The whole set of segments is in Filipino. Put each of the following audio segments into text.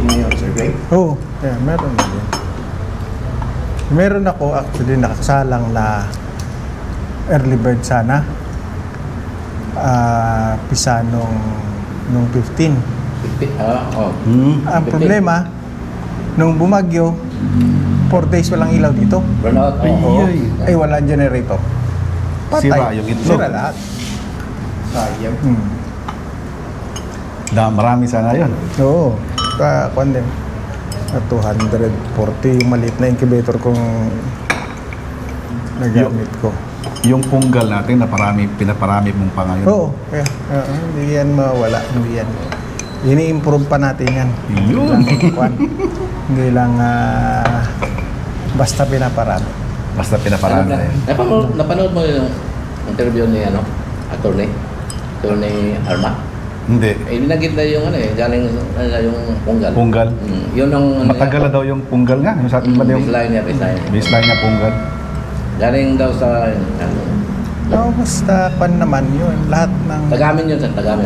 ngayon, Sir Greg? Oo, yeah, meron na din. Meron ako actually nakasalang na early bird sana. Pisa nung 15. 50, oh. Ang problema, nung bumagyo, 4 days walang ilaw dito. Burnout, oo. Ay, wala generator. Patay. Sira yung itlog. Sira lahat. Sayang. Marami sana yun. Oo. Kuwan din. 240 yung maliit na incubator kong nagamit ko. Yung punggal natin na pinaparami mong pa ngayon. Oo. Kaya, hindi yan mawala. Hindi yan. Ini-improve pa natin yan. Yun. Hindi lang basta pinaparami. Basta pinaparami na yun. Napanood mo yung interview ni attorney Arma? Hindi. Binagit na yung galing yung punggal. Punggal. Yun ang Matagal na daw yung punggal nga. Yung sa atin ba yung baseline niya. baseline niya punggal. Galing daw sa Oo, basta pan naman yun. Lahat ng... Tagamin yun, taga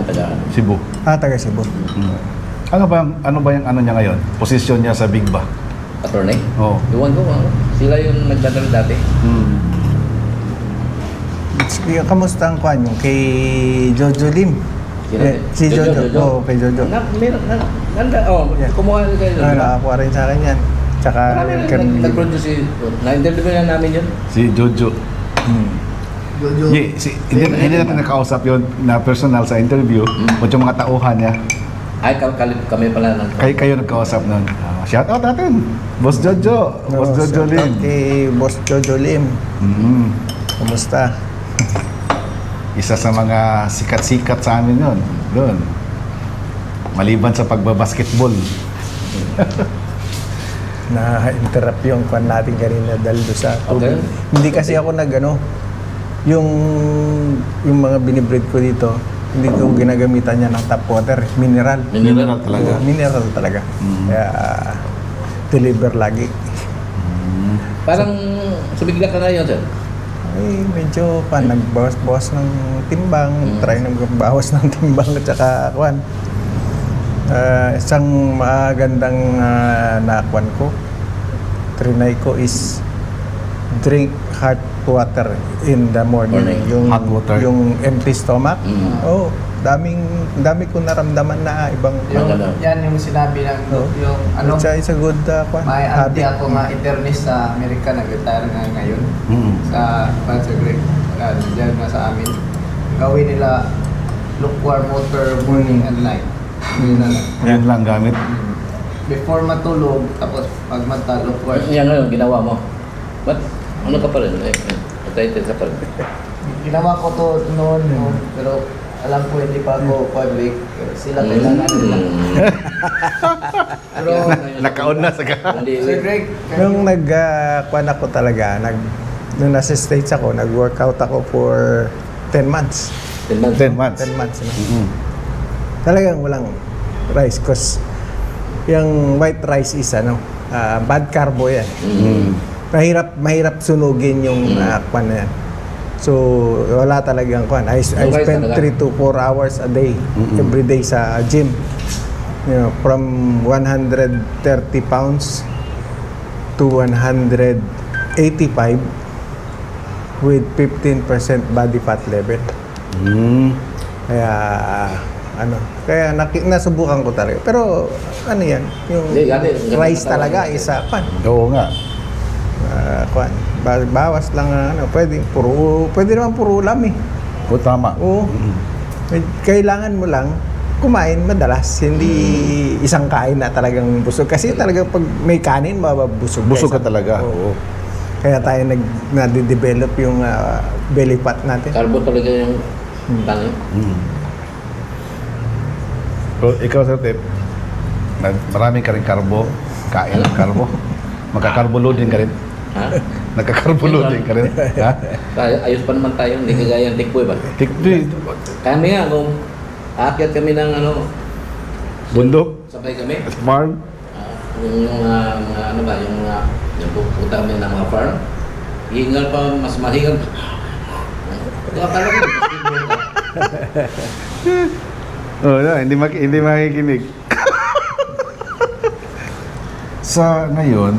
Cebu. taga Cebu. Ano ba yung ano niya ngayon? Posisyon niya sa Big Ba? attorney. Oo. Iwan ko, sila yung nagdadala dati. Kamusta ang kwan yung kay Jojo Lim? Sino? Si Jojo. Oo, kay Jojo. Yeah. Kumuha na kayo. Nakakuha rin sa akin yan. Tsaka nag-produce na-interview na namin yun. Si Jojo. Hindi natin nakausap yun na personal sa interview. O yung mga tauhan niya. Ay, kami pala ng... Kayo nagkausap nun. Shout out natin. Boss Jojo. Boss Jojo Lim. Kay Boss Jojo Lim. Kamusta? Isa sa mga sikat-sikat sa amin yun. Doon. Maliban sa pagbabasketball. Na-interrupt yung kwan natin kanina dahil doon sa tubig. Okay. Hindi kasi ako yung mga binibreed ko dito, hindi ko ginagamitan niya ng tap water, mineral. Mineral talaga. Mineral talaga. Kaya deliver lagi. Parang sumigla ka na yun, sir. Ay, medyo nagbawas-bawas ng timbang, try nagbawas ng timbang at saka kwan. Isang magandang nakwan ko, trinay ko is drink hot water in the morning. Yung hot water. Yung empty stomach. Oh, dami ko naramdaman na ibang Yan yung sinabi ng yung It's a good kwan. may auntie ako nga internist sa Amerika, nag-retire nga ngayon sa Sir Greg. Diyan nga sa amin. Gawin nila lukewarm water morning and night. Yun na lang. Yan lang gamit. Before matulog, tapos pag mata, lukewarm. Yan ngayon, ginawa mo. Ba't? Ano ka pa rin? Excited ka pa rin. Ginawa ko to noon, pero alam ko hindi pa ako public. Sila kailangan nila. Pero, Nakaon na sa Sir Greg, Nung nag-kwan ako talaga, nung nasa States ako, nag-workout ako for 10 months. 10 months. 10 months. Talagang walang rice cause yung white rice is bad carbo yan. Mahirap sunugin yung kwan na yan. So, wala talagang kwan. I spend 3 to 4 hours a day, every day sa gym. You know, from 130 pounds to 185 with 15% body fat level. Kaya nasubukan ko talaga. Pero yan, yung rice talaga isa kwan. Oo nga. Kwan. Bawas lang pwede naman puro ulam eh. O tama. Oo. Kailangan mo lang kumain madalas, hindi isang kain na talagang busog. Kasi talagang pag may kanin, mababusog. Busog ka talaga. Oo. Kaya tayo nade-develop yung belly fat natin. Carbo talaga yung tangi. Pero ikaw, Sir Tip, maraming ka rin karbo, kain ng karbo. Magka-carbo loading ka rin. Ha? Nagka-carbo loading ka rin. Ha? Ayos pa naman tayo, hindi kagaya ng tikboy ba? Tikpi. Kami nga, kung aakyat kami ng Bundok. sabay kami. Farm. Yung pupunta kami ng mga farm, hingal pa, mas mahingal. Akala ko, basketball ka. Oh, no, hindi makikinig. Sa ngayon,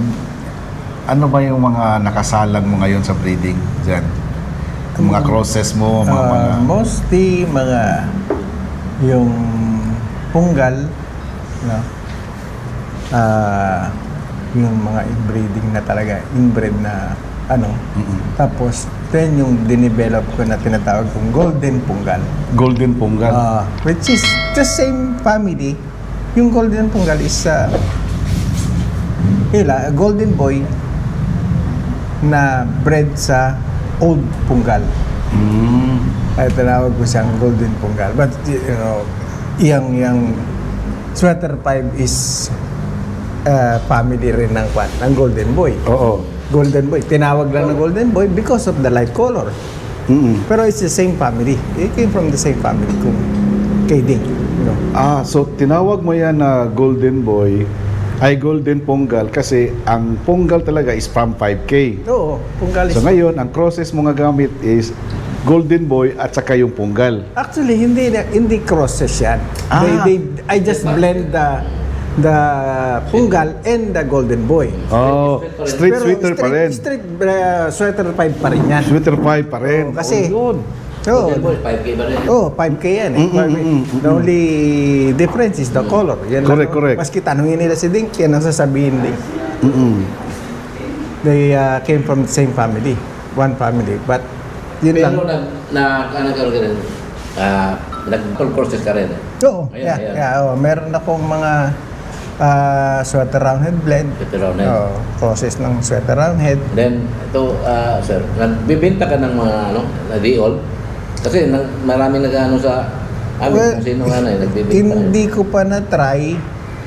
ano ba yung mga nakasalang mo ngayon sa breeding dyan? Yung mga crosses mo, mga... Mostly yung punggal, no? Yung mga inbreeding na talaga, inbred na ano. Tapos, then yung dinevelop ko na tinatawag kong golden punggal. Golden Punggal. Which is the same family. Yung golden punggal is a golden boy na bred sa old punggal. Ay tinawag ko siyang golden punggal. But yung sweater pipe is family rin ng golden boy. Oo. Golden boy. Tinawag lang na golden boy because of the light color. Pero it's the same family. It came from the same family kung kay Ding. So tinawag mo yan na Golden Boy, ay Golden Punggal kasi ang Punggal talaga is from 5K. Oo, punggal is... So ngayon, ang crosses mo nga gamit is Golden Boy at saka yung Punggal. Actually, hindi crosses yan. I just blend the punggal and the golden boy. Oh, street sweater pa rin. Street sweater pipe pa rin yan. Sweater pipe pa rin. Kasi, yun. Golden Boy, 5K ba rin? 5K yan eh. The only difference is the color. Yan Correct, lang. correct. Maski tanungin nila si Ding, yan ang sasabihin Ding. They came from the same family. One family. But, yun lang. Pero nagkaroon ka rin, nag-courses ka rin. Oo, Ayan. meron akong mga sweater roundhead blend. Sweater roundhead. Process ng sweater roundhead. Then, ito, sir, nagbibenta ka ng mga, na di-all? Kasi maraming nag-ano sa amin, kung sino nagbibenta. Hindi ko pa na-try,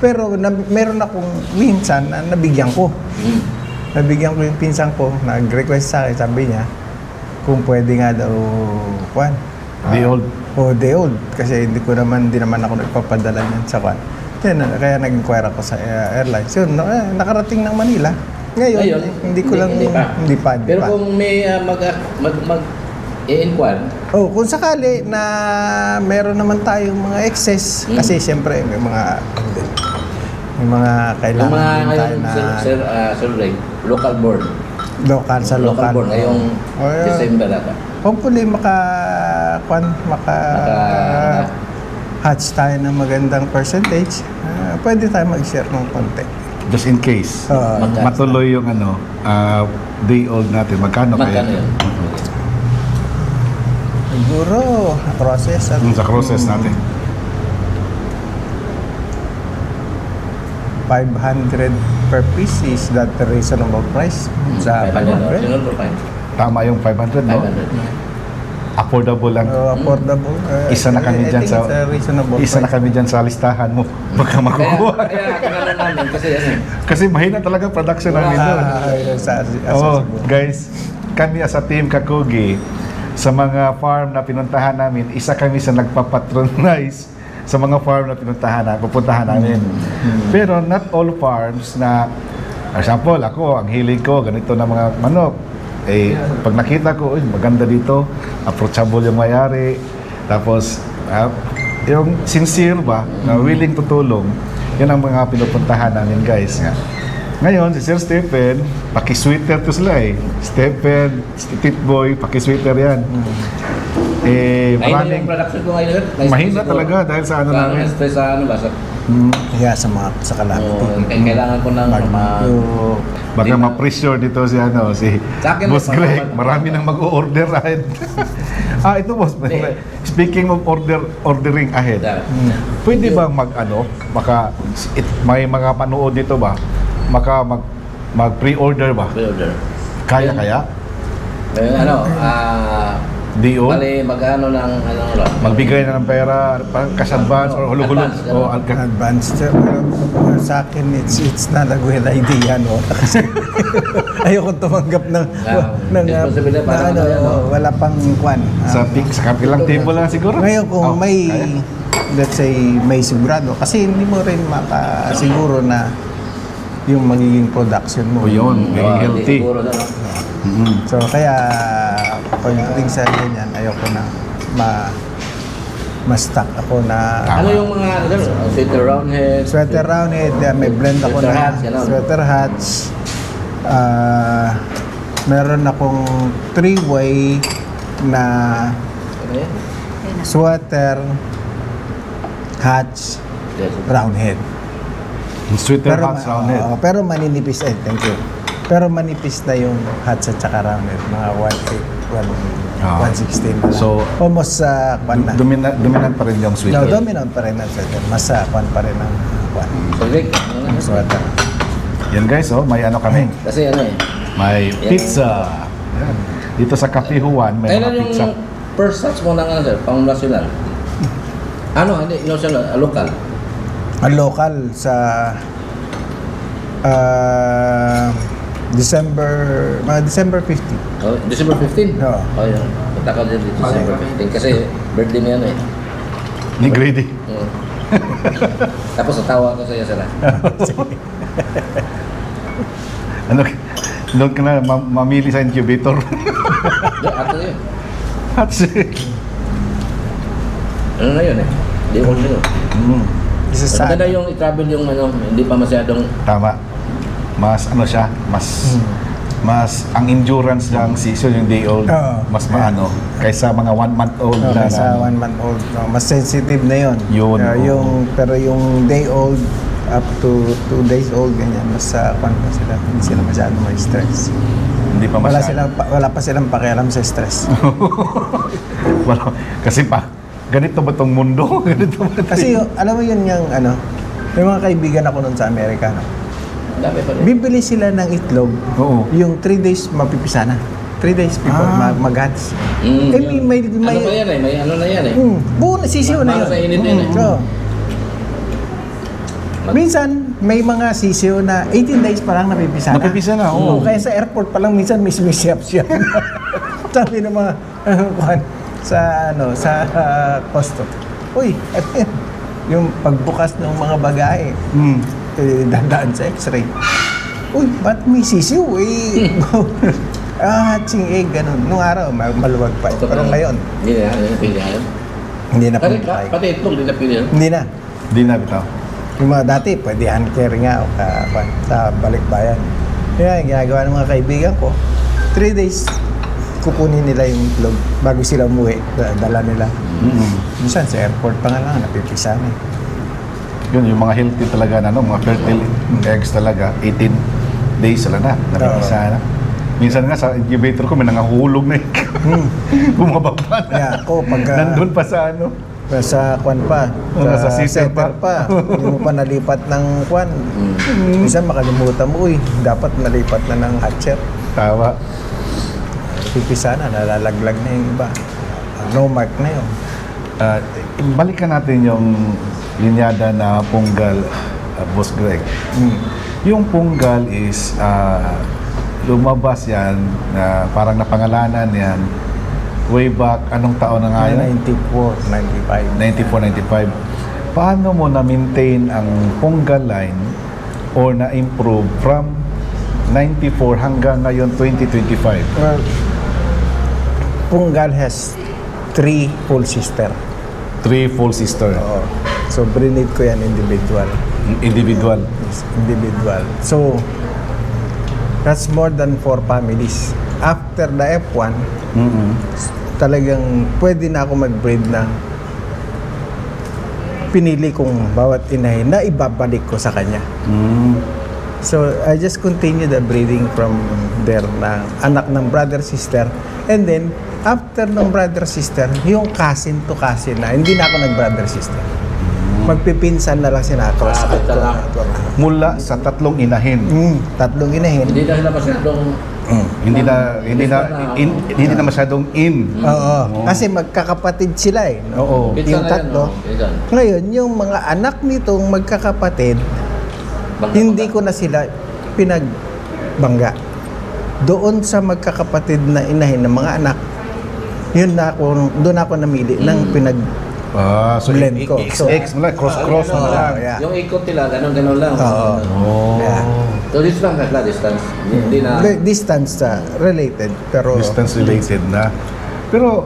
pero meron akong minsan na nabigyan ko. Nabigyan ko yung pinsan ko, nag-request sa akin, sabi niya, kung pwede nga daw, The old. day old. Kasi hindi naman ako nagpapadala niyan sa kwan. Kaya nag-inquire ako sa airlines. Yun, nakarating ng Manila. Ngayon, hindi pa. Pero kung may i-inquire, kung sakali na meron naman tayong mga excess, kasi siyempre may mga yung kailangan mga din tayo ngayon, na Sir Ray, local born. local born, ngayong December ata. Hopefully hatch tayo ng magandang percentage. Pwede tayo mag-share ng konti. Just in case. Matuloy yung day old natin. Magkano kaya? Magkano yun? Siguro, process at Sa crosses natin. 500 per piece. Is that a reasonable price? Sa 500? Tama yung 500, no? 500. Affordable lang. Affordable. Isa na kami I dyan think it's a reasonable Isa na price. kami dyan sa listahan mo. Baka makukuha. Kaya kinala namin kasi Kasi mahina talaga production namin doon. Guys, kami as a team Kakugi, sa mga farm na pinuntahan namin, isa kami sa nagpapatronize sa mga farm na pupuntahan namin. Pero not all farms na, for example, ako, ang hilig ko, ganito na mga manok. Pag nakita ko, maganda dito, approachable yung mayari, tapos yung sincere ba, na willing tutulong, yun ang mga pinupuntahan namin, guys. Ngayon, si Sir Stephen, paki-sweater to sila Stephen, Titboy, paki-sweater yan. maraming production ko ngayon. Mahina talaga dahil sa ano namin. Stress sa ano ba? Kaya sa calamity. Kailangan ko ng Baka ma-pressure dito si Boss Greg. Marami nang mag-o-order ahead. Ito boss. Speaking of ordering ahead. Pwede bang may mga panood dito ba? Mag-pre-order ba? Pre-order. Kaya? D.O.? Bali, mag-ano ng Magbigay na ng pera, cash advance or hulog-hulog? Advance. Sa akin, it's not a good idea, no? Kasi ayoko tumanggap ng wala pang kwan. Sa kapilang table lang siguro? Ngayon kung let's say, may sigurado, kasi hindi mo rin makasiguro na yung magiging production mo. Yun, healthy. So, kaya pagdating sa ganyan, ayoko na mas-stock ako na Ano yung mga, ano, sweater round head? sweater roundhead, may blend ako Sweater na hats, gano'n. sweater hats. Meron akong 3-way na Ano yan? sweater hats Yes. roundhead. Sweater hats round head. Pero maninipis thank you. Pero manipis na yung hats at saka roundhead, mga 116 na lang. So, almost sa kwan na. Dominant pa rin yung No, sweater. dominant pa rin ang sweater. Mas kwan pa rin ang kwan. So, Rick, ano Ang na? sweater. Yan guys, may ano kami. Kasi ano eh. May pizza. Yan. Dito sa Cafe Juan, may Kailan mga yung pizza. first touch mo ng ano, sir? Pang national? Ano? Hindi, national, local. Ang local sa mga December 15. Oh, December 15? Oo. Oh, yun. Punta ka din dito December 15. Kasi birthday niya ano eh. Ni Grady. Mm. Tapos natawa ko sa iyo sila. Ano, doon ka na mamili sa incubator. Di, ato yun. Hats. Ano na yun eh? Di ko yun. Isa sa Maganda yung i-travel yung ano, hindi pa masyadong Tama. Mas ano siya, mas ang endurance ng season yung day old, Oo. mas maano kaysa mga 1 month old na sa na- 1 month old. No, mas sensitive na yun. Yun, oo. Pero yung day old up to 2 days old, ganyan, mas kwan pa sila. Hindi sila masyado may stress. hindi pa masyado. Wala pa silang pakialam sa stress. Wala. Kasi pa, ganito ba tong mundo? Ganito ba? Kasi alam mo yun yung ano, may mga kaibigan ako nun sa Amerika, no? dami pa rin. Bibili sila ng itlog, Oo. yung 3 days mapipisa na. 3 days before mag-hatch. Mm, Eh, yun. may Ano pa yan eh? May ano na yan eh. buo na sisiw na Para yun. sa init yun eh. Oo. Minsan, may mga sisiw na 18 days pa lang napipisa na. Napipisa na, oo. Kaya sa airport pa lang minsan may sumisiyap-siyap. Sabi ng mga sa custom. Uy, yung pagbukas ng mga bagahe, dadaan sa x-ray. Uy, ba't may sisiw? Hatching egg, ganun. Nung araw, maluwag pa. Pero ngayon, Hindi na, hindi na pili yan. hindi na Pati, pinapay. pati itlog, hindi na pili yan. Hindi na. Hindi na bitaw. Yung mga dati, pwede hand care nga o sa balikbayan. Kaya ginagawa ng mga kaibigan ko, 3 days kukunin nila yung itlog bago sila umuwi. Dala nila. Minsan sa airport pa nga lang, napipisa na. Yun, yung mga healthy talaga na, no? Mga fertile eggs talaga, 18 days sila na, napipisa na. Minsan nga sa incubator ko, may nangahulog na bumababa na. Kaya ako, pagka Nandun pa sa ano. sa kwan pa, Sa seater setter pa. hindi mo pa nalipat ng kwan. Minsan makalimutan mo, uy, dapat nalipat na ng hatcher. Tawa. Pipisa na, nalalaglag na yung iba. No mark na yun. Balikan natin yung linyada na punggal, Boss Greg. Yung punggal is lumabas yan, parang napangalanan yan way back, anong taon na nga yun? 94, 95. 94, 95. Paano mo na-maintain ang punggal line or na-improve from 94 hanggang ngayon 2025? Well, Punggal has 3 full sister. 3 full sister. Oo. So, brinid ko yan individual. Individual. Yes, individual. So, that's more than 4 families. After the F1, talagang pwede na ako mag-breed ng pinili kong bawat inahin na ibabalik ko sa kanya. So, I just continue the breeding from there na anak ng brother-sister. And then, after ng brother-sister, yung cousin to cousin na, hindi na ako nag-brother-sister. Magpipinsan na lang sila. Mula sa 3 inahin. 3 inahin. Hindi na sila masyadong Hindi na masyadong in. Oo. Kasi magkakapatid sila eh. No? Oo. Pinsan Yung na yan, tatlo. no? Pinsan. Ngayon, yung mga anak nitong magkakapatid, Bangga- hindi ko na sila pinagbangga. Doon sa magkakapatid na inahin ng mga anak, doon ako namili ng So blend ko. So, X mo lang, cross mo lang. yeah. Yung ikot nila, ganun lang. Oo. Oh. Yeah. So, distance lang, distance. Hindi na... Distance related, pero Distance related na. Pero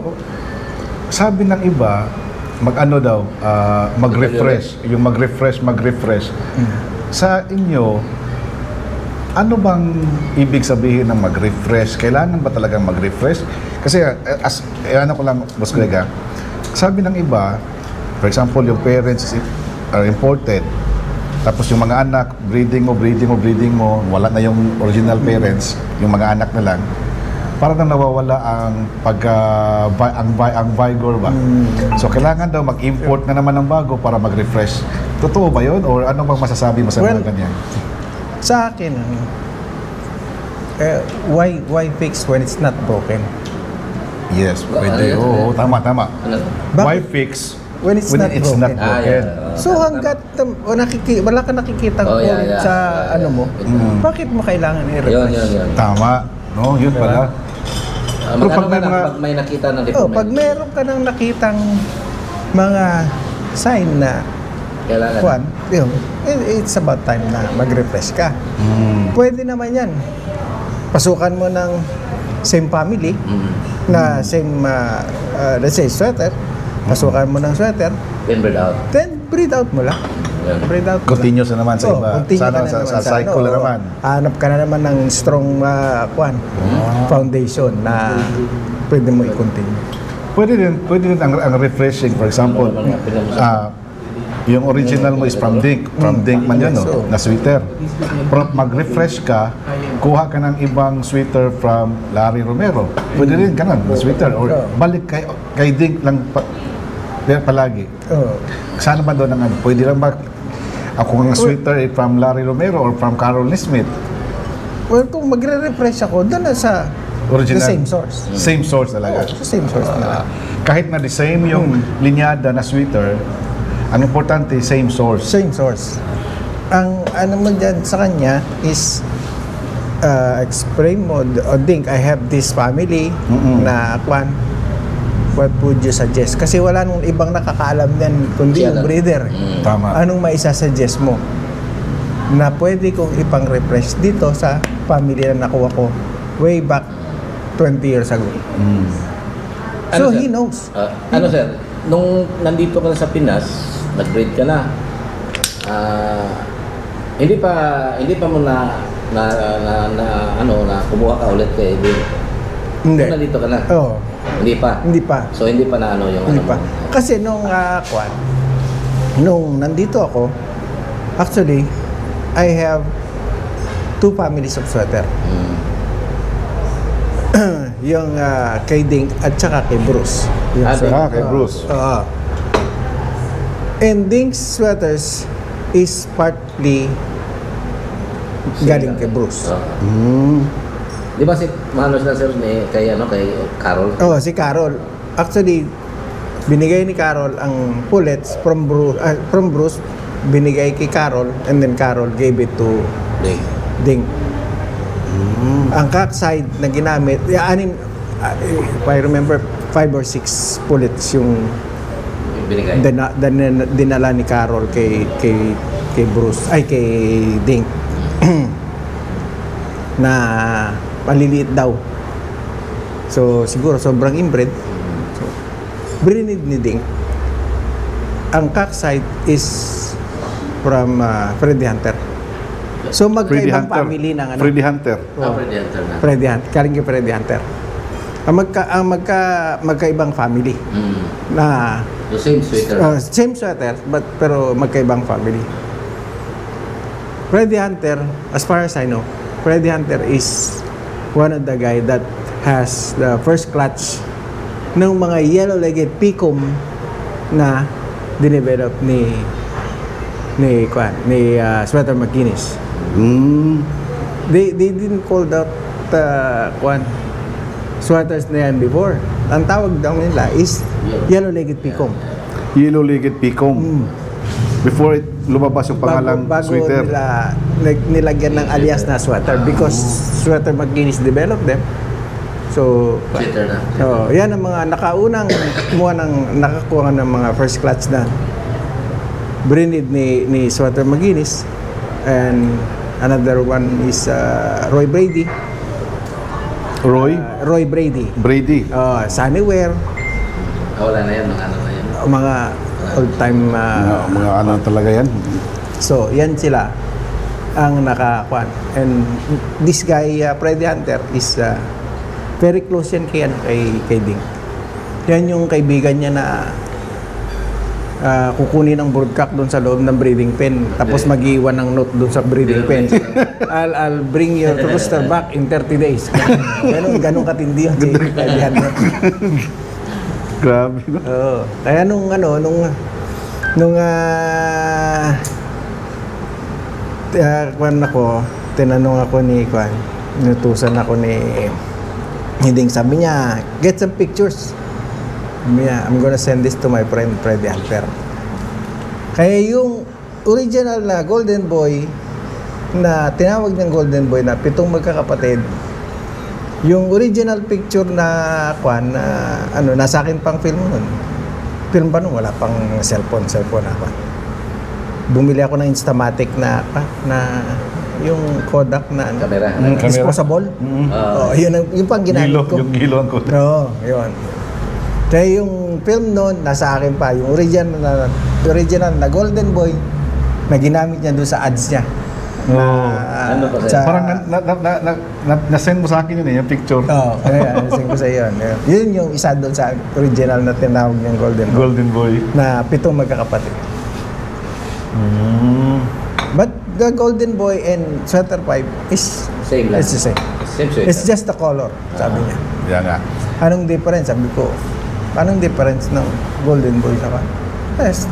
sabi ng iba, mag-ano daw, mag-refresh. Yung mag-refresh. Sa inyo, ano bang ibig sabihin ng mag-refresh? Kailangan ba talagang mag-refresh? Kasi, ano ko lang, Boss Greg, sabi ng iba, for example, yung parents are imported, tapos yung mga anak, breeding mo, wala na yung original parents, yung mga anak na lang, parang nang nawawala ang ang vigor ba. So, kailangan daw mag-import na naman ng bago para mag-refresh. Totoo ba yun? Or ano bang masasabi mo sa mga ganyan? Sa akin, why fix when it's not broken? Yes, pwede. Oo, tama. Ano? Why fix When it's not broken? broken? So hanggat wala ka nakikita ulit sa ano mo, bakit mo kailangan i-refresh? Yun. Tama. No, yun Diba? pala. Pero pag may mga... pag may nakita na Oh, pag meron ka nang nakitang mga sign na kailangan. Juan, yun, it's about time na mag-refresh ka. Pwede naman yan. Pasukan mo ng same family, na same, let's say, sweater. Pasukan mo ng sweater, Then breed out. then breed out mo lang. Yan. Breed out mo lang. Continuous na naman sa iba. continue Sana ka na sa naman cycle na naman. Hanap ka na naman ng strong foundation na pwede mo i-continue. Pwede din ang refreshing. For example, yung original mo is from Dink. From Dink man yun, no? Na sweater. Pero mag-refresh ka, kuha ka ng ibang sweater from Larry Romero. Pwede rin ka na sweater. Or balik kay Dink lang palagi. Sana ba doon ang ano? Pwede lang ba ako ng sweater from Larry Romero or from Carol Smith? Well, kung magre-refresh ako, doon na sa Original. the same source. Same source talaga. Sa same source na lang. Kahit na the same yung linyada na sweater, ang importante, same source. Same source. Ang ano mo dyan sa kanya is explain mo, Dink, I have this family na kwan. What would you suggest? Kasi wala nung ibang nakakaalam yan kundi Siya yung lang. breeder. Tama. Anong maisasuggest mo na pwede kong ipang-refresh dito sa family na nakuha ko way back 20 years ago? So, Ano, sir? he knows. Ano sir, nung nandito ka na sa Pinas, nag-breed ka na, hindi pa mo na kumuha ka ulit kay Bill. Hindi. Nung nandito ka na? Oo. Hindi pa. Hindi pa. So hindi pa na ano yung Hindi ano pa. mo? Kasi nung nandito ako, actually, I have 2 families of sweater. Yung kay Dink at saka kay Bruce. Yung Dink. Kay Bruce. Oo. And Dink's sweaters is partly galing kay Bruce. Di ba si Manos na sir kay Carol? Oh, si Carol. Actually, binigay ni Carol ang pullets from Bruce, binigay kay Carol, and then Carol gave it to Ding. Dink. Ang cockside na ginamit, if I remember, 5 or 6 pullets yung Binigay. dinala ni Carol kay Bruce, ay kay Dink. Na maliliit daw. So, siguro sobrang inbred. So, brinid ni Dink. Ang cockside is from Freddy Hunter. So, magkaibang family ng ano? Freddy Hunter. Freddy Hunter na. Freddy Hunter. Kaling kay Freddy Hunter. Magkaibang family na The same sweater. same sweater pero magkaibang family. Freddy Hunter, as far as I know, Freddy Hunter is one of the guy that has the first clutch ng mga yellow-legged picom na dinevelop ni Sweater McGuinness. They didn't call that sweaters na yan before. Ang tawag daw nila is yellow-legged picom. Yellow-legged Picom. Before lumabas yung pangalang bago sweater. nila nilagyan ng alias na sweater because Sweater McGuinness developed them. So, Sweater na. yan ang mga nakakuha ng mga first clutch na brinid ni Sweater McGuinness, and another one is Roy Brady. Roy Roy Brady. Brady. Sunnywear. Wala na yan, mga ano na yan. mga old-time Mga ano talaga yan. so, yan sila ang nakakuan. And this guy, Freddy Hunter, is very close yan kay Ding. Yan yung kaibigan niya na kukunin ang broodcock doon sa loob ng breeding pen. Tapos mag-iwan ng note doon sa breeding pen. I'll bring your rooster back in 30 days. Ganun katindi yun si Freddy Hunter. Grabe. No? Oo. Kaya nung tinanong ako ni Kwan, inutusan ako ni Ding, sabi niya, get some pictures. Sabi niya, I'm gonna send this to my friend Freddy Hunter. Kaya yung original na Golden Boy na tinawag ng Golden Boy na 7 magkakapatid, yung original picture na Kwan na nasa akin pang film nun. Film pa nun, wala pang cellphone na Kwan. Bumili ako ng Instamatic na yung Kodak na Camera. disposable. Yun pang ginamit ko. Yung gilo ang Kodak. Oo, yun. Kaya yung film noon, nasa akin pa. Yung original na Golden Boy na ginamit niya doon sa ads niya. Ano pa sa'yo? Parang na-send mo sa akin yun yung picture. Oo, kaya sing ko sa yun. Yun yung isa doon sa original na tinawag niyang Golden Boy. Golden Boy. Na 7 magkakapatid. But the Golden Boy and Sweater Pipe is Same lang. it's the same. Same sweater. It's just the color, sabi niya. Yan nga. Anong difference? Sabi ko, anong difference ng Golden Boy sa kan? Yes,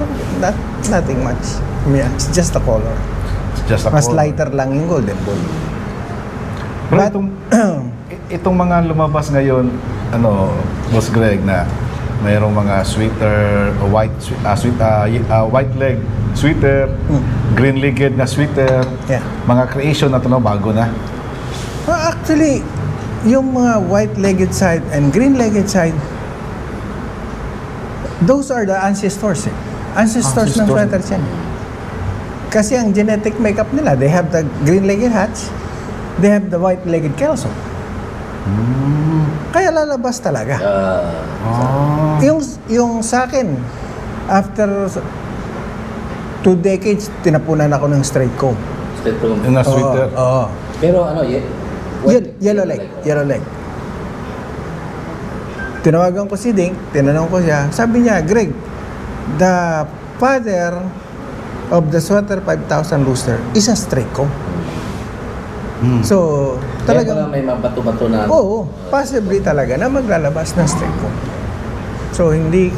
nothing much. Yeah, it's just the color. It's just a Mas color. lighter lang yung Golden Boy. Pero But- itong mga lumabas ngayon, Boss Greg, na mayroong mga sweater, white leg sweater, green-legged na sweater, Yeah. mga creation na ito bago na. Actually, yung mga white-legged side and green-legged side, those are the ancestors. Ancestors ng sweaters yan. Kasi ang genetic makeup nila, they have the green-legged hats, they have the white-legged kelso. Kaya lalabas talaga. Yung sa akin, after 2 decades, tinapunan ako ng straight comb. Straight from... Yung na sweater. Oo. Pero Yellow leg. Tinawagan ko si Ding, tinanong ko siya. Sabi niya, Greg, the father of the Sweater 5000 rooster is a straight comb. So, Talagang talagang, may mabato-bato na... oo, possibly talaga na maglalabas ng straight comb. So, hindi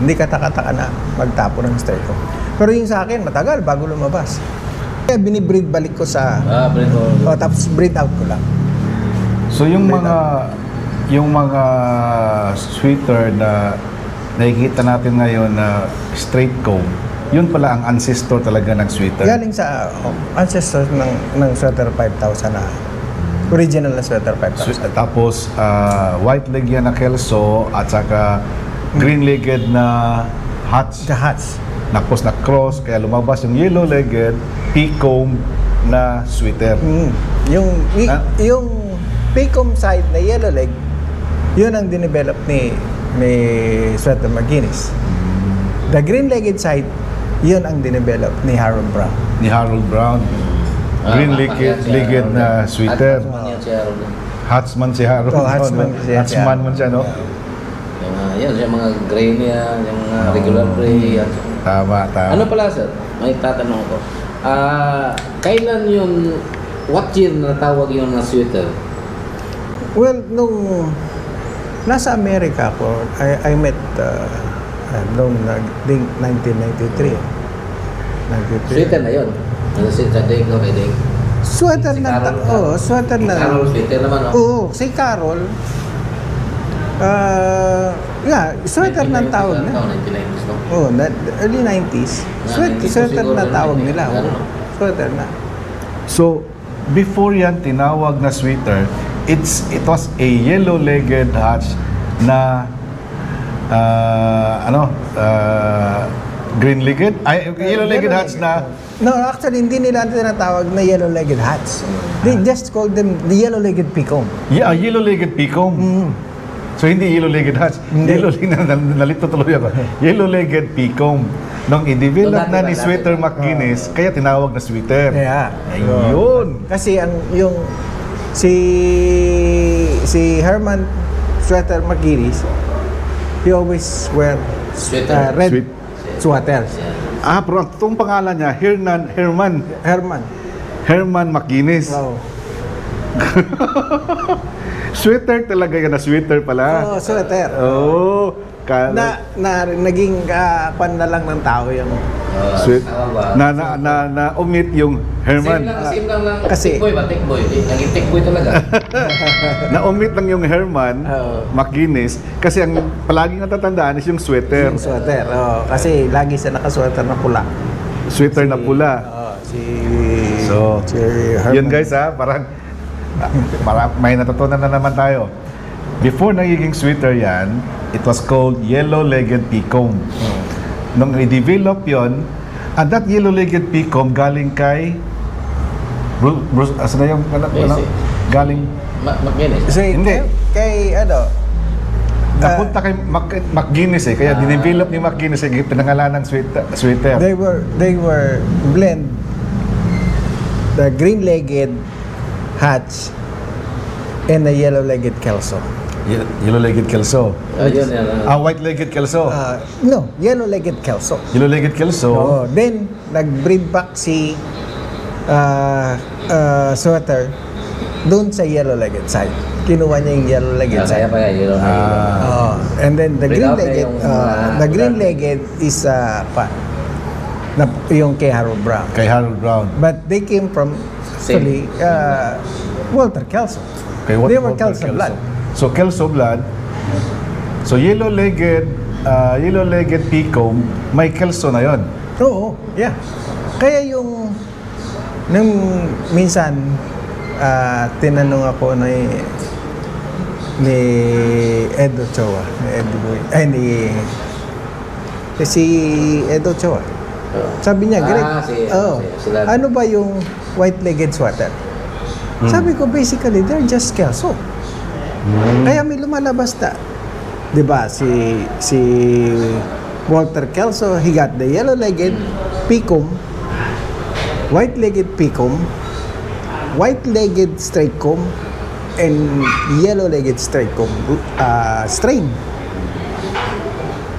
katakataka na magtapo ng straight comb. Pero yung sa akin, matagal bago lumabas. Kaya binibreed balik ko sa... Brent tapos breed out ko lang. So yung mga sweater na nakikita natin ngayon na straight comb, yun pala ang ancestor talaga ng sweater. Galing sa ancestors ng Sweater 5000 na original na Sweater 5000. Tapos white leg yan na kelso at saka green-legged na hats. The hats. Tapos na cross, kaya lumabas yung yellow-legged P-comb na sweater. Yung Pecom side na yellow leg, yun ang dinevelop ni Sweater McGuinness. The green-legged side, yun ang dinevelop ni Harold Brown. Ni Harold Brown. Green-legged na sweater. Hatsman si Harold. Oh, Hatsman si Harold. Hatsman man siya, no? Yung mga gray niya, yung mga regular gray. Yan. Tama. Ano pala sir? May tatanong ko. Kailan yung, what year natawag yung na sweater? Well, nung nasa Amerika ako, I met noong 1993. Sweater na yun. Ano si Tadig, no? Kay Dig. Sweater Si na, Carol. sweater na. Carol sweater naman, no? Oo, si Carol. Sweater na ang tawag na. 1990s, no? Oh, early 90s. Sweater na tawag nila. Ano? Sweater na. So, before yan tinawag na sweater, it was a yellow-legged hats na green-legged? Yellow-legged hats na No, actually, hindi nila tinatawag na yellow-legged hats. They just call them the yellow-legged pecom. yellow-legged P-comb. So hindi yellow-legged hats. Yellow-legged, nalito tuloy ako. Yellow-legged peacocke. Nung i-develop So, na dati ni ba, Sweater dati ba? McGuinness, kaya tinawag na sweater. Yeah. Ayun. Kasi yung si Herman Sweater McGuinness, he always wear Sweater. red Sweet. sweater. Pero ang totoong pangalan niya, Herman McGuinness. Wow. Sweater talaga yan, na sweater pala. Oh, sweater. Oh, Naging pan na lang ng tao yung sweet. Tama ba? Na omit yung Herman. Same lang ng Kasi- Tikboy ba? Tikboy. Naging Tikboy talaga. Na omit lang yung Herman Oo. McGuinness kasi ang palaging natatandaan is yung sweater. yung sweater. Oh, kasi lagi siya nakasweater na pula. Sweater na pula. Oh, So, si Herman. yun guys ha, parang may natutunan na naman tayo. Before nagiging sweater yan, it was called yellow-legged peacocke. Nung i-develop yon, and that yellow-legged peacocke galing kay Bruce, asa na yung Messi. galing McGuinness. Kasi Hindi. kay napunta kay McGuinness kaya dinevelop ni McGuinness pinangalan ng sweater. they were blend the green-legged hats and the yellow-legged kelso. Yellow-legged kelso. Ayun yan. White-legged kelso. No, yellow-legged kelso. Yellow-legged kelso. Oh, then nag-breed back si sweater doon sa yellow-legged side. Kinuha niya yung yellow-legged Kaya side. pa yan. Yun Oh, and then the Breed out green-legged, na yung the green-legged is yung kay Harold Brown. Kay Harold Brown. But they came from actually Walter Kelso. Kay They were Walter Kelso blood. So Kelso blood. So yellow-legged peacocke, may Kelso na yon. Oo, yeah. Kaya yung nung minsan tinanong ako ni Edo Choa, si Edo Choa. Sabi niya, Greg, sila. ano ba yung white-legged sweater? Sabi ko, basically, they're just Kelso. Kaya may lumalabas na. Diba, si Walter Kelso, he got the yellow-legged peacocke, white-legged peacocke, white-legged straight comb, and yellow-legged straight comb strain.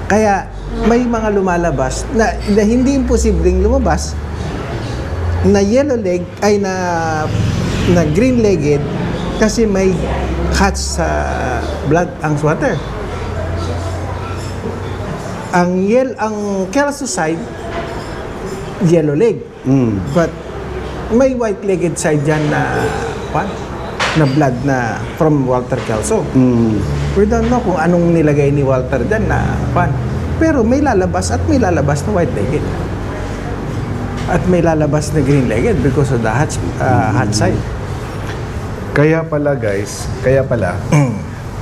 Kaya may mga lumalabas na hindi imposibleng lumabas na yellow leg ay na green legged kasi may hats sa blood ang sweater. Ang Kelso side yellow leg. But may white-legged side dyan na blood na from Walter Kelso. We don't know kung anong nilagay ni Walter dyan na pero may lalabas at may lalabas na white-legged. At may lalabas na green-legged because of the hat side. Kaya pala guys,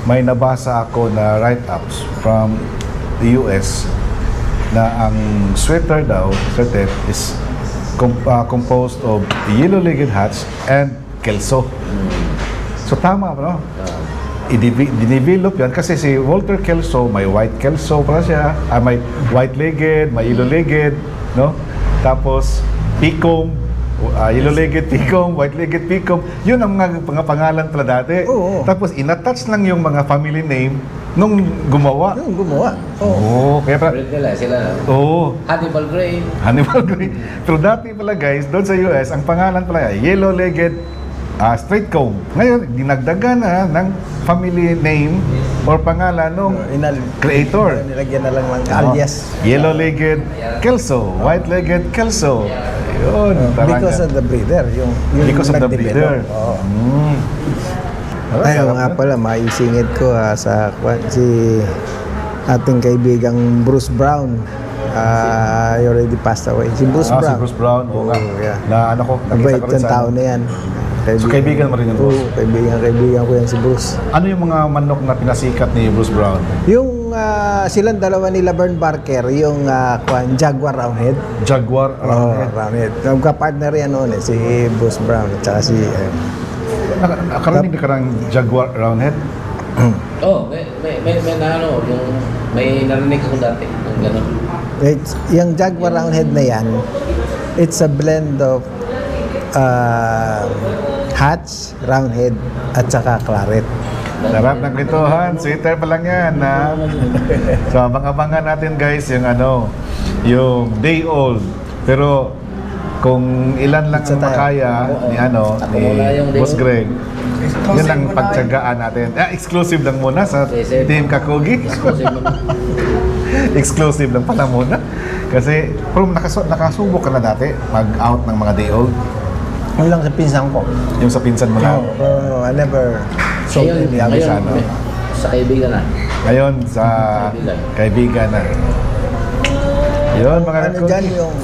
may nabasa ako na write-ups from the US na ang sweater daw, is composed of yellow-legged hats and kelso. So tama no? I-develop yan kasi si Walter Kelso may white kelso para siya, may white-legged, may yellow-legged, no? Tapos peacocke, yellow-legged peacocke, white-legged peacocke, yun ang mga pangalan pala dati. Oo. Tapos inattach lang yung mga family name nung gumawa. Yung gumawa. Oo, kaya pala, Breed nila, sila. oo, Hannibal Gray. Hannibal Gray. Pero dati pala guys, doon sa US, ang pangalan pala yellow-legged straight comb. Ngayon, dinagdagan na ng family name or pangalan ng creator. Nilagyan na lang ng alias. Yellow-legged Kelso, white-legged Kelso. Ayun, Because of the breeder. Yung because of the breeder. nag-develop. Oo. Ayaw nga pala, maisingit ko sa si ating kaibigang Bruce Brown. He already passed away. Si Bruce Brown. Si Bruce Brown. Oo nga. yeah. Na ano ko, Mabait nakita ko rin yung sa... tao na yan. So, kaibigan mo rin yung Bruce? Oo, kaibigan ko yan si Bruce. Ano yung mga manok na pinasikat ni Bruce Brown? Yung silang dalawa ni Laverne Barker, yung Jaguar Roundhead. Jaguar Roundhead. Roundhead. Nagka-partner yan noon si Bruce Brown at saka si... Nakarating ka ng Jaguar Roundhead? Oh, may na ano, may narinig ako dati, yung gano'n. Yung Jaguar Roundhead na yan, it's a blend of Hatch, Roundhead, at saka Claret. Sarap ng kwentuhan. Sweeter pa lang yan, ha? So, abang-abangan natin, guys, yung ano, yung day old. Pero, kung ilan lang ang makaya ni ano, Ako ni muna yung day Boss old. Greg, yun ang pagtsagaan natin. Exclusive lang muna sa Yes, sir. Team Kakugi. Exclusive naman. Exclusive lang pala muna. Kasi, kung nakasubok ka na dati, mag-out ng mga day old, Yun lang sa pinsan ko. yung sa pinsan mo lang. I never sold Ngayon, any Yabi others. sa ano. sa kaibigan na. Ngayon, sa kaibigan na. Yun, mga Ano Kakugi. dyan yung...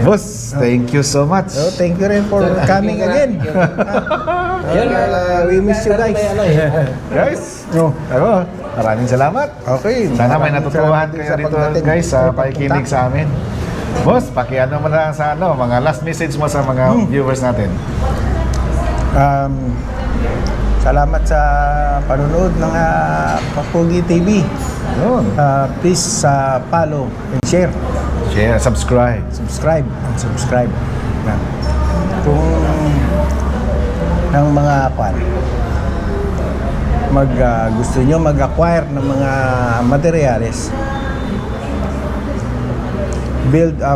Boss, thank you so much. So, thank you rin for coming again. We miss you guys. Guys, No. ako, maraming salamat. Okay. Sana may maraming natutuhan salamat kayo sa dito, pagdating. guys, sa Sa pakikinig pagpunta. sa amin. Boss, pakiano mo na sa ano, mga last message mo sa mga viewers natin. Salamat sa panonood ng Kakugi TV. Yun. Please follow and share. Share, subscribe. Subscribe and subscribe. Na. Kung ng mga gusto nyo mag-acquire ng mga materials, build a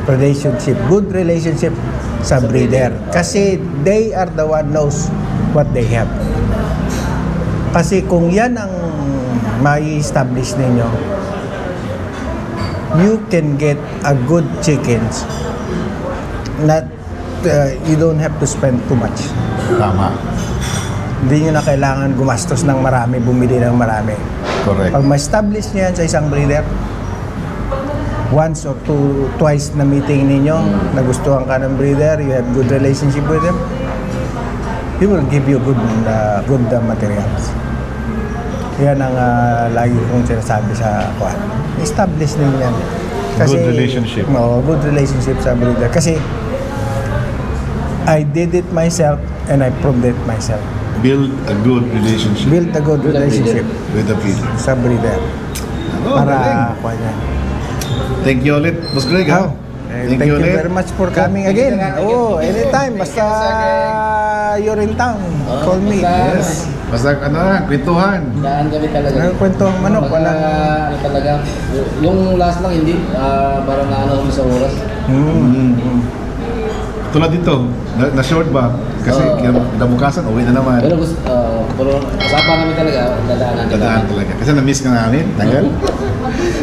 relationship, good relationship sa breeder. Kasi they are the one knows what they have. Kasi kung yan ang mai-establish ninyo, you can get a good chickens. Not, you don't have to spend too much. Tama. Hindi nyo na kailangan gumastos ng marami, bumili ng marami. Correct. Pag ma-establish nyo yan sa isang breeder, once or twice na meeting ninyo, nagustuhan ka ng breeder, you have good relationship with them, he will give you good materials. Yan ang lagi kong sinasabi sa kuwan. Establish ninyo yan. Good relationship. Oo, good relationship sa breeder. Kasi I did it myself and I proved it myself. Build a good relationship Build a good With the relationship with the breeder. sa breeder. Oh, galing. Para kuwan yan. Thank you ulit, Boss Greg, ha? Thank you very much for coming again. Oh, anytime. Basta you're in town, call me. Basta- Basta ano na, kwentuhan. Daan kami talaga. Ang kwento ng manok, Mga, walang... ano talaga, yung last lang hindi, parang naano kami sa oras. Tulad dito, na-short ba? Kasi kinabukasan, uwi na naman. Pero gusto, pero usapan namin talaga, dadaanan din Dadaan kami. talaga. Kasi na-miss ka namin. Tagal.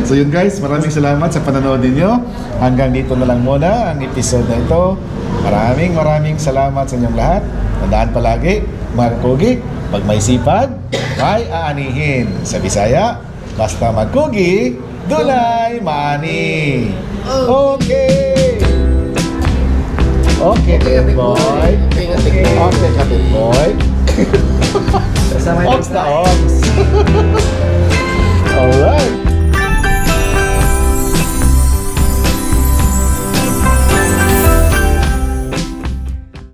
So yun guys, maraming salamat sa panonood ninyo. Hanggang dito na lang muna ang episode na ito. Maraming salamat sa inyong lahat. Tandaan palagi, mga Kakugi, pag may sipag, may aanihin. Sa Bisaya, basta magkugi, dunay maani. Okay! Okay, kapit boy. Okay, Okay, kapit boy. Ox na ox.